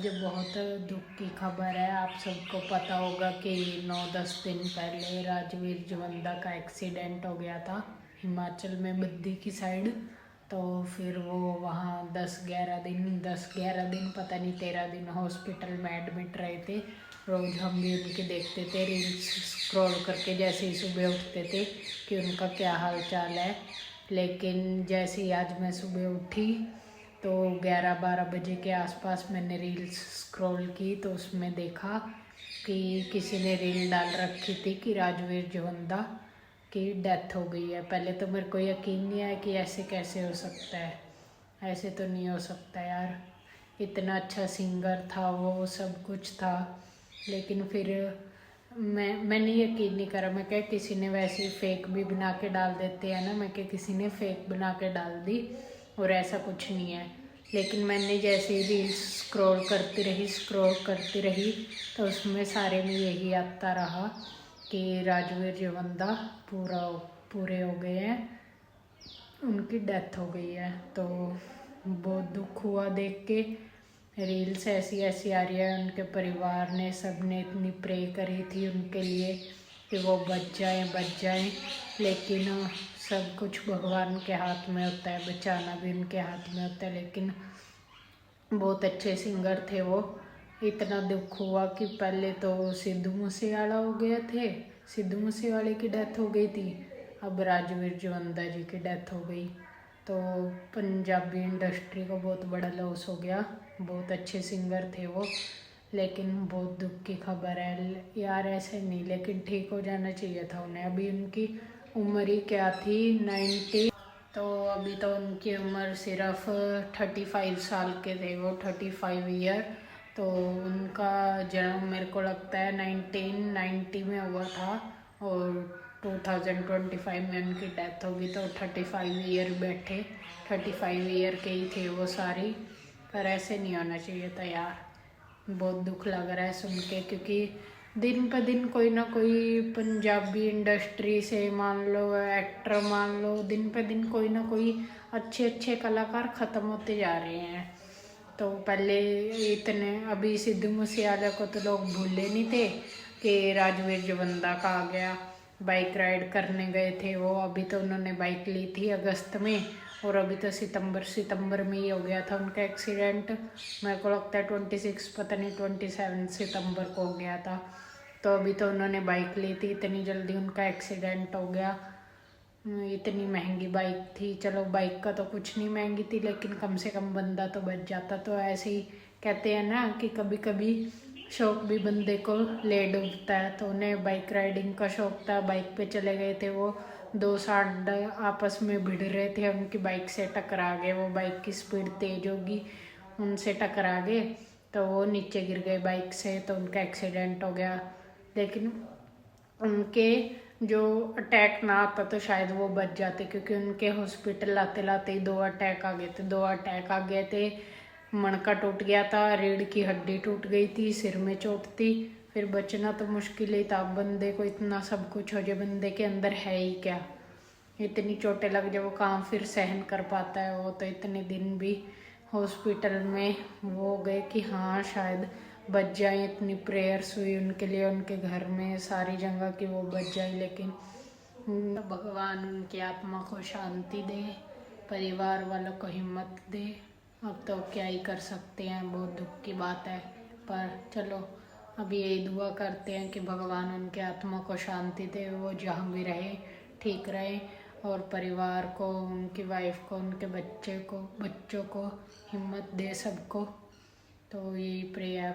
आज बहुत दुख की खबर है। आप सबको पता होगा कि 9-10 दिन पहले राजवीर जवंदा का एक्सीडेंट हो गया था हिमाचल में, बद्दी की साइड। तो फिर वो वहाँ 10-11 दिन पता नहीं 13 दिन हॉस्पिटल में एडमिट रहे थे। रोज़ हम भी उनके देखते थे रील्स स्क्रॉल करके, जैसे ही सुबह उठते थे कि उनका क्या हाल चाल है। लेकिन जैसे ही आज मैं सुबह उठी तो 11-12 बजे के आसपास मैंने रील्स स्क्रॉल की, तो उसमें देखा कि किसी ने रील डाल रखी थी कि राजवीर जवंदा की डेथ हो गई है। पहले तो मेरे को यकीन नहीं आया कि ऐसे कैसे हो सकता है, ऐसे तो नहीं हो सकता यार। इतना अच्छा सिंगर था वो, सब कुछ था, लेकिन फिर मैंने यकीन नहीं करा। मैं क्या किसी ने वैसे ही फेक भी बना के डाल देते हैं ना, मैं क्या किसी ने फेक बना के डाल दी, और ऐसा कुछ नहीं है। लेकिन मैंने जैसे ही रील्स स्क्रॉल करती रही तो उसमें सारे में यही आता रहा कि राजवीर जवंदा पूरे हो गए हैं, उनकी डेथ हो गई है। तो बहुत दुख हुआ देख के। रील्स ऐसी ऐसी आ रही है, उनके परिवार ने, सब ने इतनी प्रे करी थी उनके लिए कि वो बच जाए, लेकिन सब कुछ भगवान के हाथ में होता है, बचाना भी उनके हाथ में होता है। लेकिन बहुत अच्छे सिंगर थे वो। इतना दुख हुआ कि पहले तो सिद्धू मूसेवाला हो गए थे, सिद्धू मूसेवाले की डेथ हो गई थी, अब राजवीर जवंदा जी की डेथ हो गई। तो पंजाबी इंडस्ट्री को बहुत बड़ा लॉस हो गया। बहुत अच्छे सिंगर थे वो, लेकिन बहुत दुख की खबर है यार। ऐसे नहीं, लेकिन ठीक हो जाना चाहिए था उन्हें। अभी उनकी उम्र ही क्या थी, 90। तो अभी तो उनकी उम्र सिर्फ 35 साल के थे वो, 35 ईयर। तो उनका जन्म मेरे को लगता है 1990 में हुआ था, और 2025 में उनकी डेथ होगी। तो 35 ईयर बैठे, 35 ईयर के ही थे वो सारी। पर ऐसे नहीं होना चाहिए था यार। बहुत दुख लग रहा है सुन के, क्योंकि दिन पर दिन कोई ना कोई पंजाबी इंडस्ट्री से मान लो, एक्टर मान लो, दिन पर दिन कोई ना कोई अच्छे अच्छे कलाकार ख़त्म होते जा रहे हैं। तो पहले इतने, अभी सिद्धू मूसेवाला को तो लोग भूले नहीं थे कि राजवीर जवंदा का आ गया। बाइक राइड करने गए थे वो, अभी तो उन्होंने बाइक ली थी अगस्त में, और अभी तो सितंबर में ही हो गया था उनका एक्सीडेंट। मेरे को लगता है 26, पता नहीं 27 सितंबर को हो गया था। तो अभी तो उन्होंने बाइक ली थी, इतनी जल्दी उनका एक्सीडेंट हो गया। इतनी महंगी बाइक थी, चलो बाइक का तो कुछ नहीं महंगी थी, लेकिन कम से कम बंदा तो बच जाता। तो ऐसे ही कहते हैं ना कि कभी कभी शौक भी बंदे को ले डूबता है। तो उन्हें बाइक राइडिंग का शौक था, बाइक पे चले गए थे वो। दो सांड आपस में भिड़ रहे थे, उनकी बाइक से टकरा गए। वो बाइक की स्पीड तेज होगी, उनसे टकरा गए, तो वो नीचे गिर गए बाइक से, तो उनका एक्सीडेंट हो गया। लेकिन उनके जो अटैक ना आता तो शायद वो बच जाते, क्योंकि उनके हॉस्पिटल लाते लाते ही 2 अटैक आ गए थे। 2 अटैक आ गए थे, मणका टूट गया था, रीढ़ की हड्डी टूट गई थी, सिर में चोट थी, फिर बचना तो मुश्किल ही था। बंदे को इतना सब कुछ हो जाए, बंदे के अंदर है ही क्या, इतनी चोटें लग जाए वो कहाँ फिर सहन कर पाता है। वो तो इतने दिन भी हॉस्पिटल में वो गए कि हाँ शायद बच जाए, इतनी प्रेयर्स हुई उनके लिए, उनके घर में सारी जगह कि वो बच जाए। लेकिन भगवान उनकी आत्मा को शांति दे, परिवार वालों को हिम्मत दे। अब तो क्या ही कर सकते हैं, बहुत दुख की बात है। पर चलो अभी यही दुआ करते हैं कि भगवान उनके आत्मा को शांति दे, वो जहाँ भी रहे ठीक रहे, और परिवार को, उनकी वाइफ को, उनके बच्चों को हिम्मत दे सबको। तो यही प्रेयर